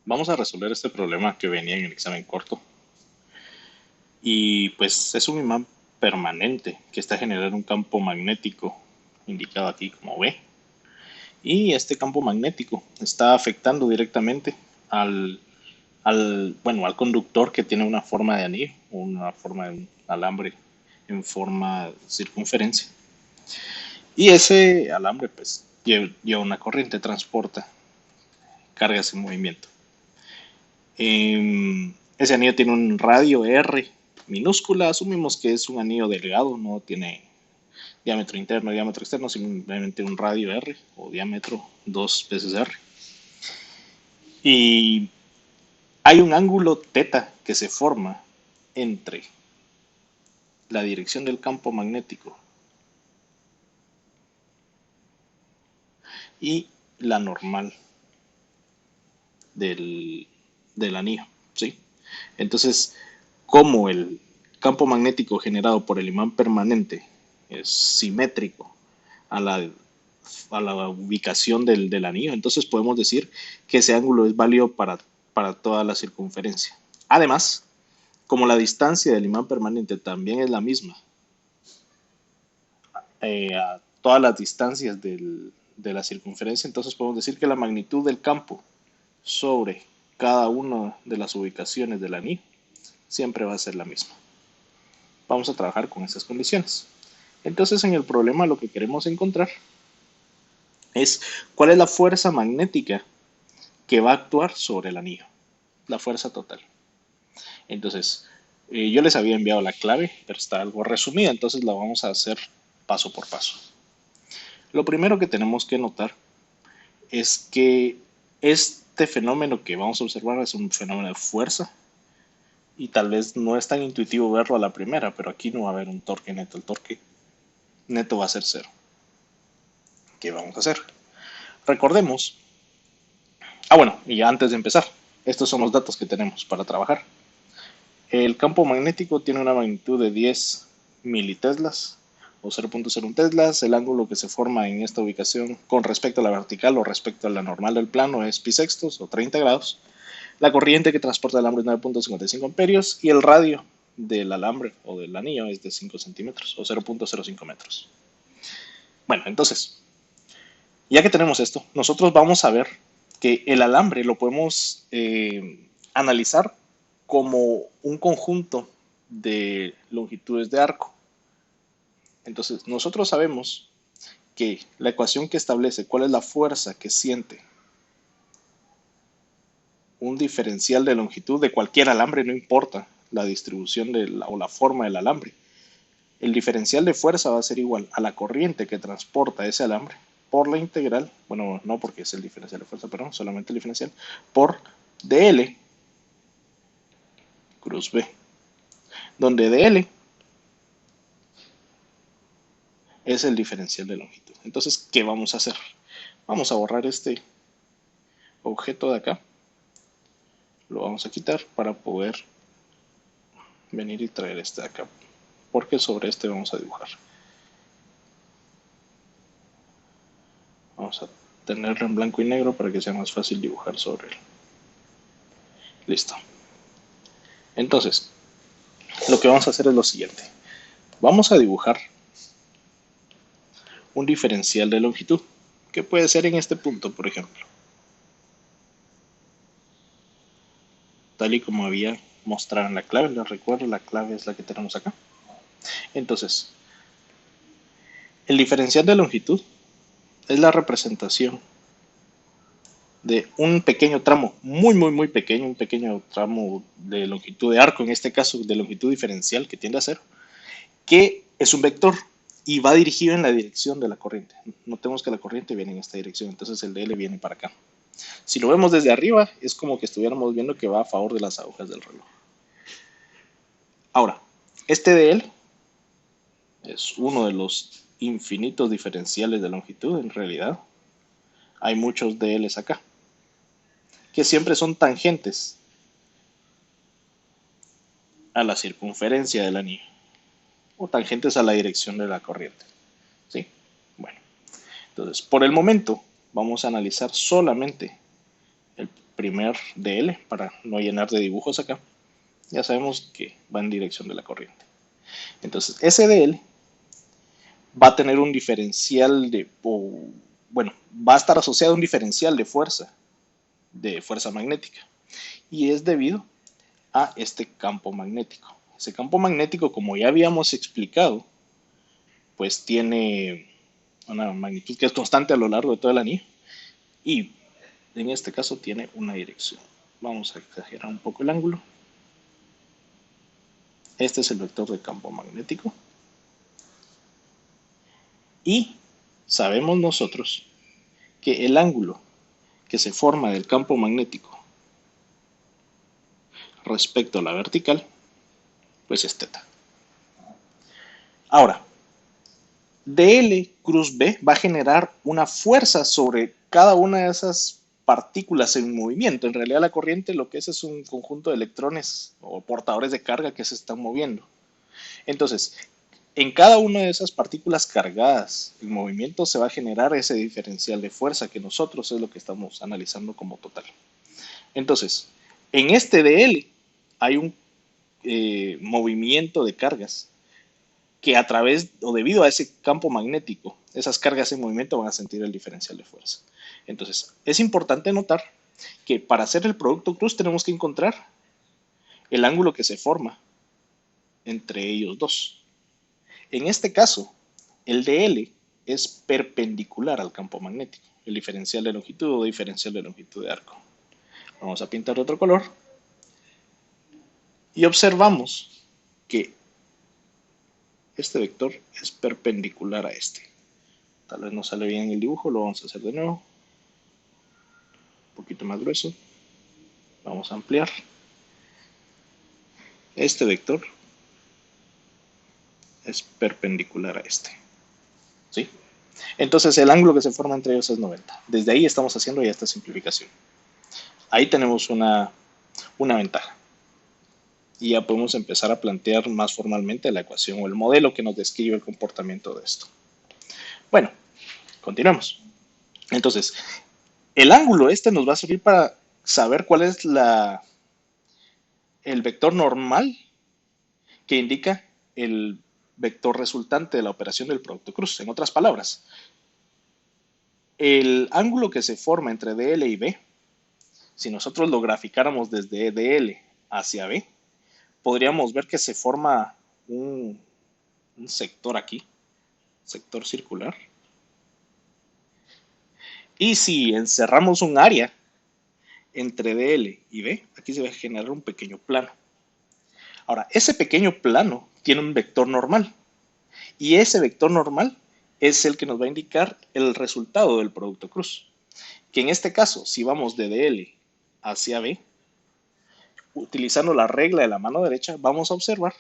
Vamos a resolver este problema que venía en el examen corto. Y pues es un imán permanente que está generando un campo magnético, indicado aquí como B. Y este campo magnético está afectando directamente al, al conductor que tiene una forma de anillo, una forma de un alambre en forma de circunferencia. Y ese alambre pues lleva una corriente, transporta cargas en movimiento. Ese anillo tiene un radio R minúscula, asumimos que es un anillo delgado, no tiene diámetro interno, diámetro externo, simplemente un radio R o diámetro 2 veces R. Y hay un ángulo teta que se forma entre la dirección del campo magnético y la normal del, del anillo, ¿sí? Entonces, como el campo magnético generado por el imán permanente es simétrico a la ubicación del anillo, entonces podemos decir que ese ángulo es válido para toda la circunferencia. Además, como la distancia del imán permanente también es la misma a todas las distancias de la circunferencia, entonces podemos decir que la magnitud del campo sobre cada una de las ubicaciones del anillo siempre va a ser la misma. Vamos a trabajar con esas condiciones. Entonces en el problema lo que queremos encontrar es cuál es la fuerza magnética que va a actuar sobre el anillo, la fuerza total. Entonces, yo les había enviado la clave, pero está algo resumida, entonces la vamos a hacer paso por paso. Lo primero que tenemos que notar es que este fenómeno que vamos a observar es un fenómeno de fuerza y tal vez no es tan intuitivo verlo a la primera, pero aquí no va a haber un torque neto, el torque neto va a ser cero. ¿Qué vamos a hacer? Recordemos, bueno, y antes de empezar, estos son los datos que tenemos para trabajar. El campo magnético tiene una magnitud de 10 militeslas o 0.01 teslas. El ángulo que se forma en esta ubicación con respecto a la vertical o respecto a la normal del plano es pi sextos o 30 grados. La corriente que transporta el alambre es 9.55 amperios y el radio del alambre o del anillo es de 5 centímetros o 0.05 metros. Bueno, entonces, ya que tenemos esto, nosotros vamos a ver que el alambre lo podemos analizar como un conjunto de longitudes de arco. Entonces, nosotros sabemos que la ecuación que establece cuál es la fuerza que siente un diferencial de longitud de cualquier alambre, no importa la distribución o la forma del alambre. El diferencial de fuerza va a ser igual a la corriente que transporta ese alambre por la integral, bueno, no porque es el diferencial de fuerza, perdón, solamente el diferencial, por dl cruz B, donde dl es el diferencial de longitud. Entonces, ¿qué vamos a hacer? Vamos a borrar este objeto de acá, lo vamos a quitar para poder venir y traer este de acá, porque sobre este vamos a dibujar. Vamos a tenerlo en blanco y negro para que sea más fácil dibujar sobre él. Listo. Entonces, lo que vamos a hacer es lo siguiente. Vamos a dibujar un diferencial de longitud, que puede ser en este punto, por ejemplo. Tal y como había mostrado en la clave, les recuerdo, la clave es la que tenemos acá. Entonces, el diferencial de longitud es la representación de un pequeño tramo, muy pequeño, un pequeño tramo de longitud de arco, en este caso de longitud diferencial que tiende a cero, que es un vector y va dirigido en la dirección de la corriente. Notemos que la corriente viene en esta dirección, entonces el dl viene para acá. Si lo vemos desde arriba, es como que estuviéramos viendo que va a favor de las agujas del reloj. Ahora, este dl es uno de los infinitos diferenciales de longitud, en realidad. Hay muchos dl's acá, que siempre son tangentes a la circunferencia del anillo o tangentes a la dirección de la corriente. ¿Sí? Bueno, entonces, por el momento, vamos a analizar solamente el primer DL, para no llenar de dibujos acá, ya sabemos que va en dirección de la corriente. Entonces, ese DL va a tener un diferencial bueno, va a estar asociado a un diferencial de fuerza magnética. Y es debido a este campo magnético. Ese campo magnético, como ya habíamos explicado, pues tiene una magnitud que es constante a lo largo de todo el anillo. Y en este caso tiene una dirección. Vamos a exagerar un poco el ángulo. Este es el vector de campo magnético. Y sabemos nosotros que el ángulo que se forma del campo magnético respecto a la vertical, pues es θ. Ahora, dl cruz B va a generar una fuerza sobre cada una de esas partículas en movimiento. En realidad la corriente lo que es un conjunto de electrones o portadores de carga que se están moviendo. Entonces, en cada una de esas partículas cargadas en movimiento se va a generar ese diferencial de fuerza que nosotros es lo que estamos analizando como total. Entonces, en este dl hay un movimiento de cargas que a través o debido a ese campo magnético, esas cargas en movimiento van a sentir el diferencial de fuerza. Entonces, es importante notar que para hacer el producto cruz tenemos que encontrar el ángulo que se forma entre ellos dos. En este caso, el dl es perpendicular al campo magnético, el diferencial de longitud o diferencial de longitud de arco. Vamos a pintar otro color y observamos que este vector es perpendicular a este. Tal vez no sale bien el dibujo, lo vamos a hacer de nuevo. Un poquito más grueso. Vamos a ampliar. Este vector es perpendicular a este. ¿Sí? Entonces el ángulo que se forma entre ellos es 90. Desde ahí estamos haciendo ya esta simplificación. Ahí tenemos una ventaja. Y ya podemos empezar a plantear más formalmente la ecuación o el modelo que nos describe el comportamiento de esto. Bueno, continuamos. Entonces, el ángulo este nos va a servir para saber cuál es el vector normal que indica el vector resultante de la operación del producto cruz. En otras palabras, el ángulo que se forma entre DL y B, si nosotros lo graficáramos desde DL hacia B, podríamos ver que se forma un sector aquí, sector circular. Y si encerramos un área entre DL y B, aquí se va a generar un pequeño plano. Ahora, ese pequeño plano tiene un vector normal. Y ese vector normal es el que nos va a indicar el resultado del producto cruz. Que en este caso, si vamos de DL hacia B, utilizando la regla de la mano derecha, vamos a observar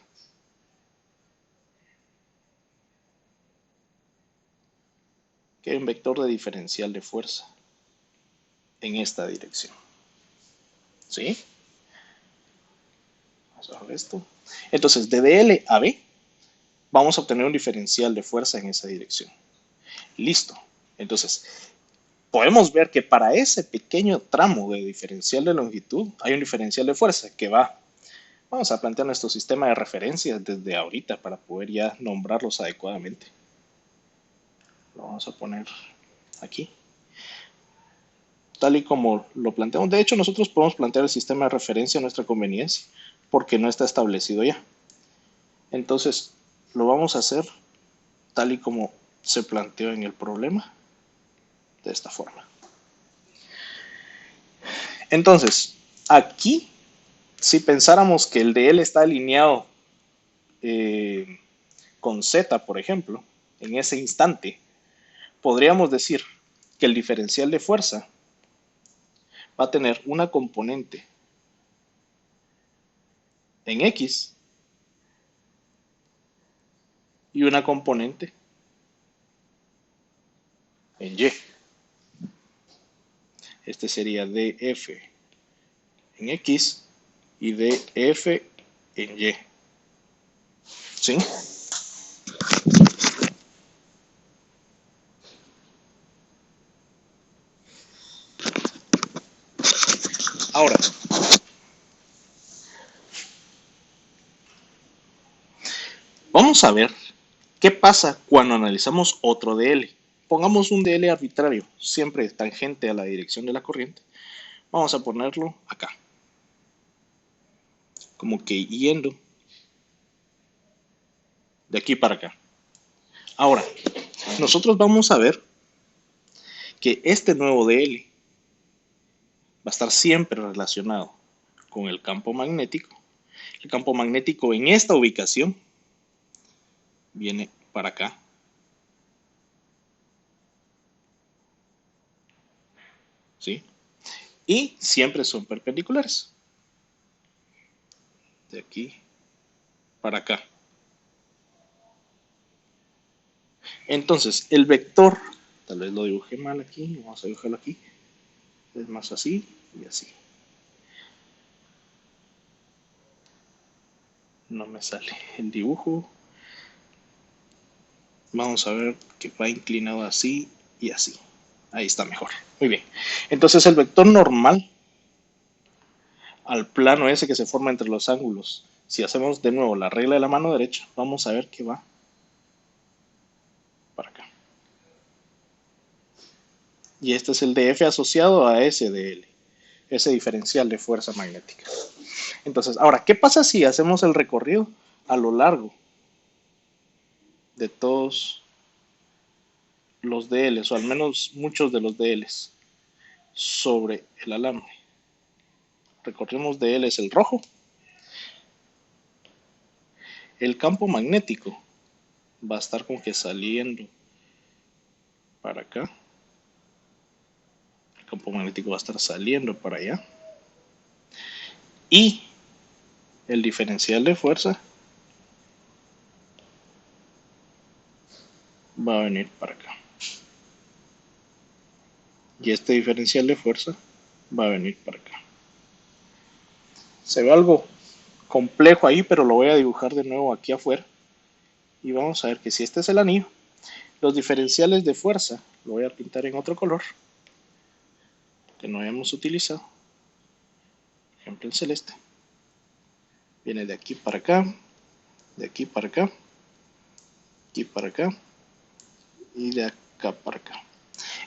que hay un vector de diferencial de fuerza en esta dirección. ¿Sí? Vamos a ver esto. Entonces, de DL a B, vamos a obtener un diferencial de fuerza en esa dirección. Listo. Entonces, podemos ver que para ese pequeño tramo de diferencial de longitud hay un diferencial de fuerza que va. Vamos a plantear nuestro sistema de referencias desde ahorita para poder ya nombrarlos adecuadamente. Lo vamos a poner aquí. Tal y como lo planteamos. De hecho, nosotros podemos plantear el sistema de referencia a nuestra conveniencia porque no está establecido ya. Entonces, lo vamos a hacer tal y como se planteó en el problema, de esta forma. Entonces, aquí, si pensáramos que el DL está alineado con Z, por ejemplo, en ese instante, podríamos decir que el diferencial de fuerza va a tener una componente en X y una componente en Y. Este sería DF en X y DF en Y. ¿Sí? Ahora, vamos a ver qué pasa cuando analizamos otro DL. Pongamos un DL arbitrario, siempre tangente a la dirección de la corriente. Vamos a ponerlo acá, como que yendo de aquí para acá. Ahora, nosotros vamos a ver que este nuevo DL va a estar siempre relacionado con el campo magnético. El campo magnético en esta ubicación viene para acá. ¿Sí? Y siempre son perpendiculares. De aquí para acá. Entonces, el vector, tal vez lo dibujé mal aquí, vamos a dibujarlo aquí. Es más así y así. No me sale el dibujo. Vamos a ver que va inclinado así y así. Ahí está mejor. Muy bien. Entonces el vector normal al plano ese que se forma entre los ángulos, si hacemos de nuevo la regla de la mano derecha, vamos a ver que va para acá. Y este es el dF asociado a ese dL, ese diferencial de fuerza magnética. Entonces, ahora, ¿qué pasa si hacemos el recorrido a lo largo de todos los DLs, o al menos muchos de los DLs, sobre el alambre? Recorrimos DL es el rojo. El campo magnético va a estar como que saliendo para acá. El campo magnético va a estar saliendo para allá. Y el diferencial de fuerza va a venir para acá. Y este diferencial de fuerza va a venir para acá. Se ve algo complejo ahí, pero lo voy a dibujar de nuevo aquí afuera. Y vamos a ver que si este es el anillo, los diferenciales de fuerza, lo voy a pintar en otro color que no hayamos utilizado. Por ejemplo, el celeste. Viene de aquí para acá, de aquí para acá, aquí para acá y de acá para acá.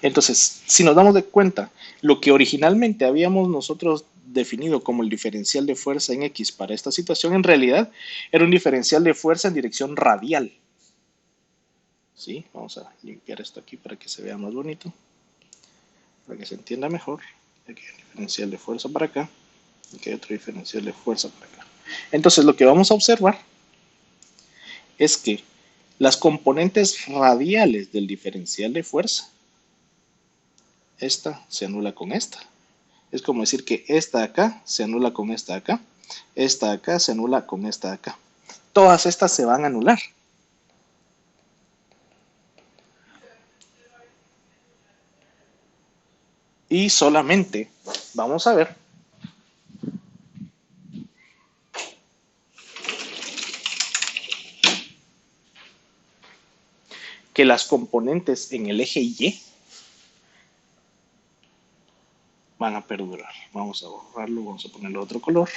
Entonces, si nos damos de cuenta, lo que originalmente habíamos nosotros definido como el diferencial de fuerza en X para esta situación, en realidad era un diferencial de fuerza en dirección radial. ¿Sí? Vamos a limpiar esto aquí para que se vea más bonito, para que se entienda mejor. Aquí hay un diferencial de fuerza para acá, aquí hay otro diferencial de fuerza para acá. Entonces, lo que vamos a observar es que las componentes radiales del diferencial de fuerza, esta se anula con esta. Es como decir que esta de acá se anula con esta de acá, esta de acá se anula con esta de acá. Todas estas se van a anular. Y solamente vamos a ver que las componentes en el eje Y van a perdurar. Vamos a borrarlo, vamos a ponerle otro color.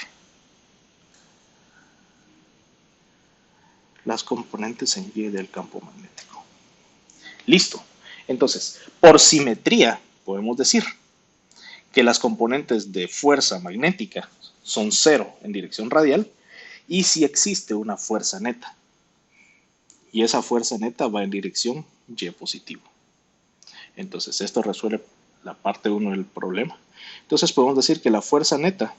Las componentes en Y del campo magnético. Listo. Entonces, por simetría, podemos decir que las componentes de fuerza magnética son 0 en dirección radial y si existe una fuerza neta. Y esa fuerza neta va en dirección Y positivo. Entonces, esto resuelve la parte 1 del problema. Entonces, podemos decir que la fuerza neta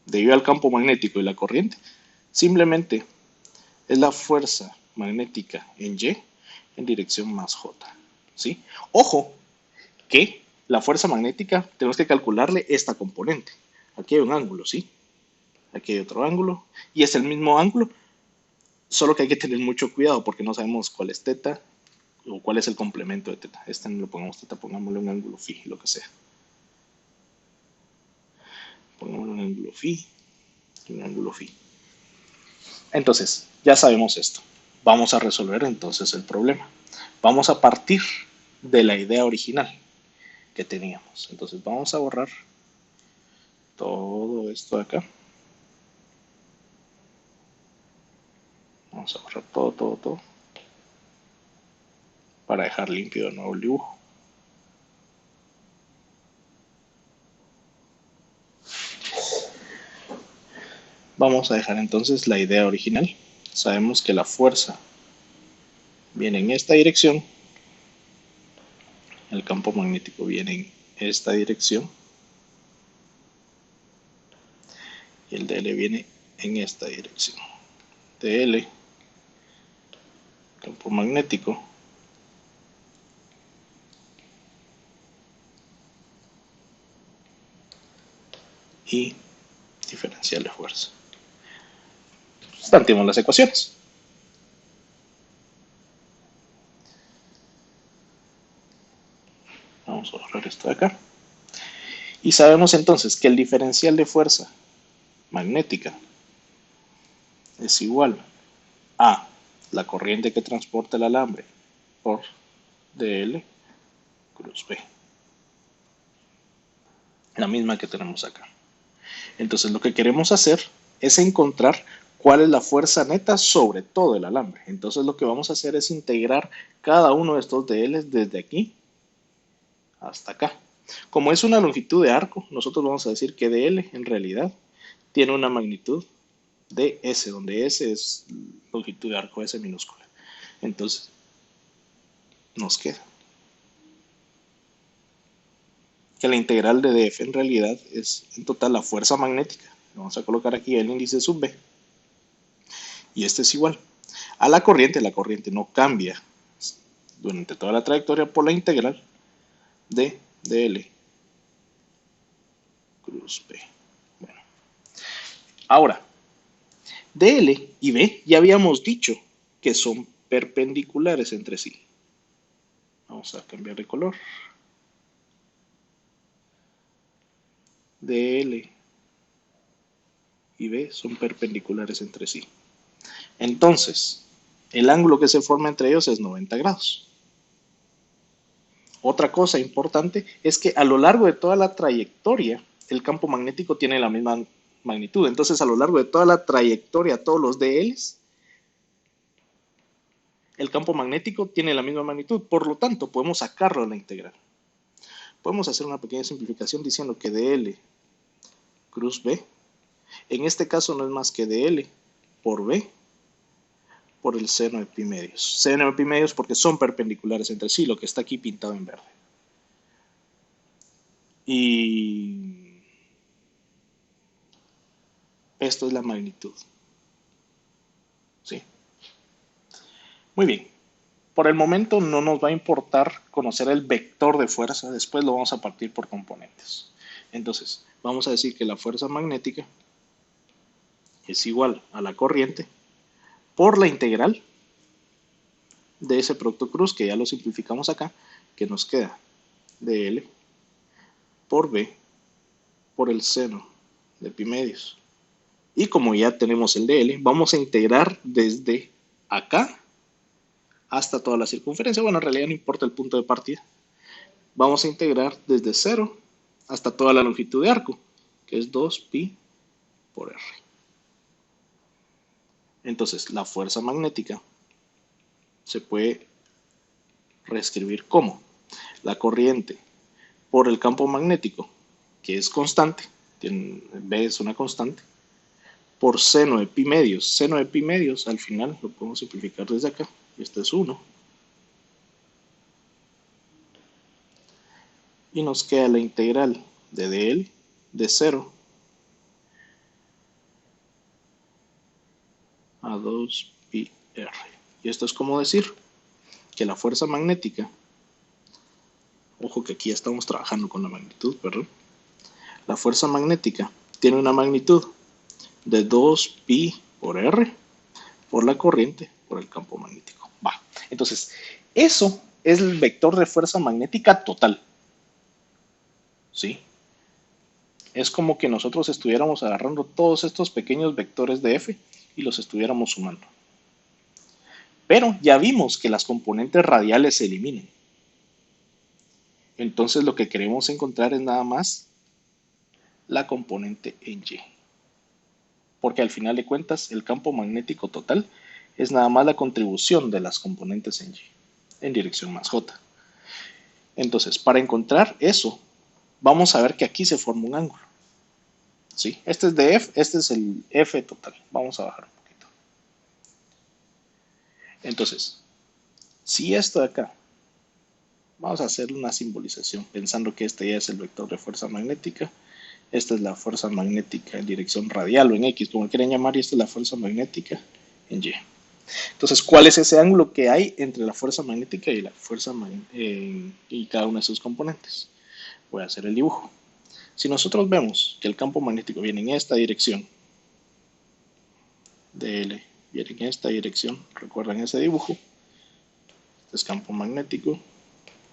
debido al campo magnético y la corriente simplemente es la fuerza magnética en Y en dirección más J. ¿Sí? Ojo que la fuerza magnética tenemos que calcularle esta componente. Aquí hay un ángulo, ¿sí? Aquí hay otro ángulo y es el mismo ángulo, solo que hay que tener mucho cuidado porque no sabemos cuál es teta o cuál es el complemento de teta. Este no lo pongamos teta, pongámosle un ángulo phi, lo que sea. Pongámosle un ángulo phi y un ángulo phi. Entonces, ya sabemos esto. Vamos a resolver entonces el problema. Vamos a partir de la idea original que teníamos. Entonces vamos a borrar todo esto de acá. Vamos a borrar todo, para dejar limpio de nuevo el dibujo. Vamos a dejar entonces la idea original. Sabemos que la fuerza viene en esta dirección, el campo magnético viene en esta dirección y el dl viene en esta dirección. dl, campo magnético, y diferencial de fuerza. Planteemos las ecuaciones. Vamos a borrar esto de acá. Y sabemos entonces que el diferencial de fuerza magnética es igual a la corriente que transporta el alambre por dl cruz B. La misma que tenemos acá. Entonces lo que queremos hacer es encontrar cuál es la fuerza neta sobre todo el alambre. Entonces lo que vamos a hacer es integrar cada uno de estos dl desde aquí hasta acá. Como es una longitud de arco, nosotros vamos a decir que dl en realidad tiene una magnitud de S, donde S es longitud de arco, S minúscula. Entonces, nos queda que la integral de df en realidad es en total la fuerza magnética. Vamos a colocar aquí el índice sub B. Y este es igual a la corriente no cambia durante toda la trayectoria por la integral de dl cruz B. Bueno, ahora, dl y B ya habíamos dicho que son perpendiculares entre sí. Vamos a cambiar de color. dl y B son perpendiculares entre sí. Entonces, el ángulo que se forma entre ellos es 90 grados. Otra cosa importante es que a lo largo de toda la trayectoria, el campo magnético tiene la misma magnitud. Entonces, a lo largo de toda la trayectoria, todos los dLs, el campo magnético tiene la misma magnitud. Por lo tanto, podemos sacarlo a la integral. Podemos hacer una pequeña simplificación diciendo que dl cruz B, en este caso no es más que dl por B por el seno de pi medios. Seno de pi medios porque son perpendiculares entre sí, lo que está aquí pintado en verde. Y esto es la magnitud. ¿Sí? Muy bien. Por el momento no nos va a importar conocer el vector de fuerza, después lo vamos a partir por componentes. Entonces, vamos a decir que la fuerza magnética es igual a la corriente por la integral de ese producto cruz, que ya lo simplificamos acá, que nos queda dl por B por el seno de pi medios. Y como ya tenemos el dl, vamos a integrar desde acá hasta toda la circunferencia. Bueno, en realidad no importa el punto de partida. Vamos a integrar desde 0 hasta toda la longitud de arco, que es 2pi por r. Entonces, la fuerza magnética se puede reescribir como la corriente por el campo magnético, que es constante, B es una constante, por seno de pi medios. Seno de pi medios, al final, lo podemos simplificar desde acá. Este es 1. Y nos queda la integral de dl de 0 a 2pi r. Y esto es como decir que la fuerza magnética, ojo que aquí estamos trabajando con la magnitud, perdón, la fuerza magnética tiene una magnitud de 2pi por r por la corriente por el campo magnético. Va. Entonces, eso es el vector de fuerza magnética total. ¿Sí? Es como que nosotros estuviéramos agarrando todos estos pequeños vectores de F y los estuviéramos sumando. Pero ya vimos que las componentes radiales se eliminan. Entonces lo que queremos encontrar es nada más la componente en Y. Porque al final de cuentas el campo magnético total es nada más la contribución de las componentes en Y, en dirección más J. Entonces, para encontrar eso, vamos a ver que aquí se forma un ángulo. ¿Sí? Este es de F, este es el F total. Vamos a bajar un poquito. Entonces, si esto de acá, vamos a hacer una simbolización, pensando que este ya es el vector de fuerza magnética, esta es la fuerza magnética en dirección radial o en X, como quieran llamar, y esta es la fuerza magnética en Y. Entonces, ¿cuál es ese ángulo que hay entre la fuerza magnética y la fuerza y cada una de sus componentes? Voy a hacer el dibujo. Si nosotros vemos que el campo magnético viene en esta dirección, DL viene en esta dirección, recuerdan ese dibujo, este es campo magnético,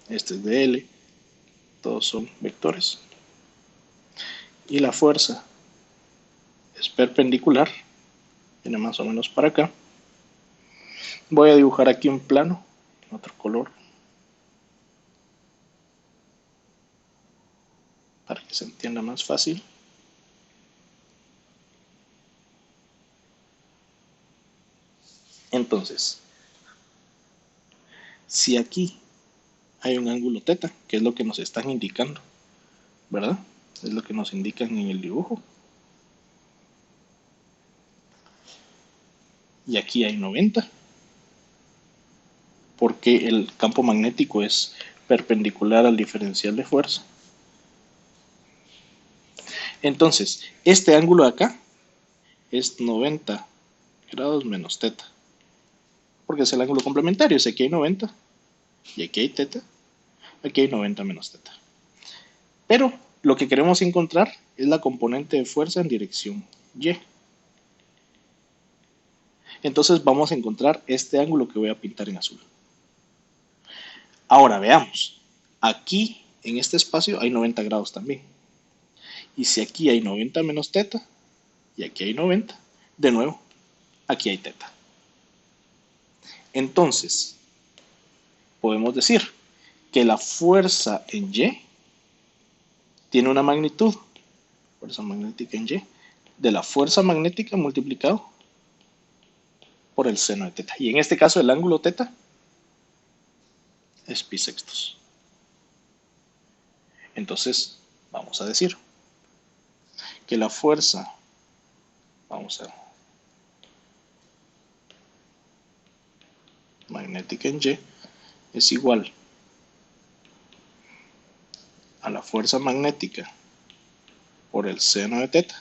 este es DL, todos son vectores, y la fuerza es perpendicular, viene más o menos para acá. Voy a dibujar aquí un plano, otro color, para que se entienda más fácil. Entonces, si aquí hay un ángulo θ, que es lo que nos están indicando, ¿verdad? Es lo que nos indican en el dibujo. Y aquí hay 90, porque el campo magnético es perpendicular al diferencial de fuerza. Entonces, este ángulo de acá es 90 grados menos θ, porque es el ángulo complementario. Si aquí hay 90 y aquí hay θ, aquí hay 90 menos θ. Pero lo que queremos encontrar es la componente de fuerza en dirección Y. Entonces vamos a encontrar este ángulo que voy a pintar en azul. Ahora veamos, aquí en este espacio hay 90 grados también. Y si aquí hay 90 menos θ, y aquí hay 90, de nuevo, aquí hay θ. Entonces, podemos decir que la fuerza en Y tiene una magnitud, fuerza magnética en Y, de la fuerza magnética multiplicado por el seno de θ. Y en este caso el ángulo θ es pi sextos. Entonces, vamos a decir que la fuerza, vamos a ver, magnética en Y es igual a la fuerza magnética por el seno de θ.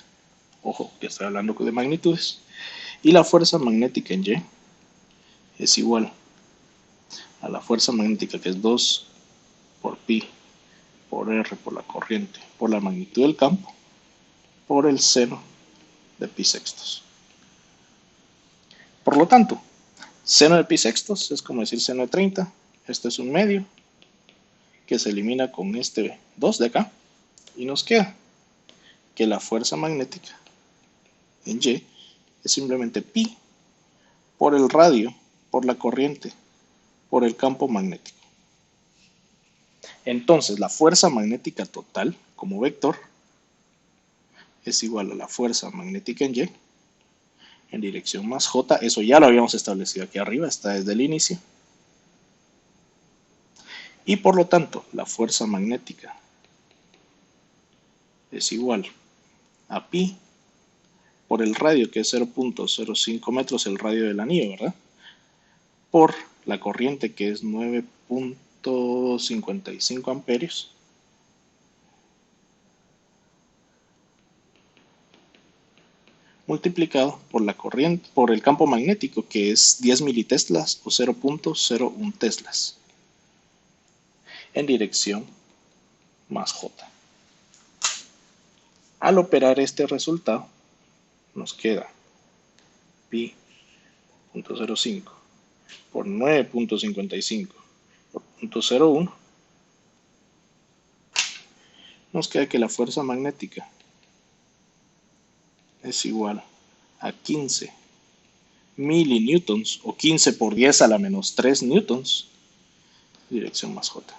Ojo, que estoy hablando de magnitudes. Y la fuerza magnética en Y es igual a la fuerza magnética, que es 2 por pi por R por la corriente por la magnitud del campo por el seno de pi sextos. Por lo tanto, seno de pi sextos es como decir seno de 30. Este es un medio que se elimina con este 2 de acá y nos queda que la fuerza magnética en Y es simplemente pi por el radio por la corriente por el campo magnético. Entonces la fuerza magnética total como vector es igual a la fuerza magnética en Y en dirección más J. Eso ya lo habíamos establecido aquí arriba, está desde el inicio. Y por lo tanto la fuerza magnética es igual a pi por el radio, que es 0.05 metros, el radio del anillo, ¿verdad? Por la corriente, que es 9.55 amperios, multiplicado por la corriente, por el campo magnético, que es 10 militeslas o 0.01 teslas, en dirección más J. Al operar este resultado, nos queda pi 0.05 por 9.55 por 0.01, nos queda que la fuerza magnética es igual a 15 milinewtons o 15 por 10 a la menos 3 newtons, dirección más J.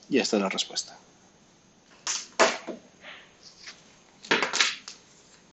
Y esta es la respuesta.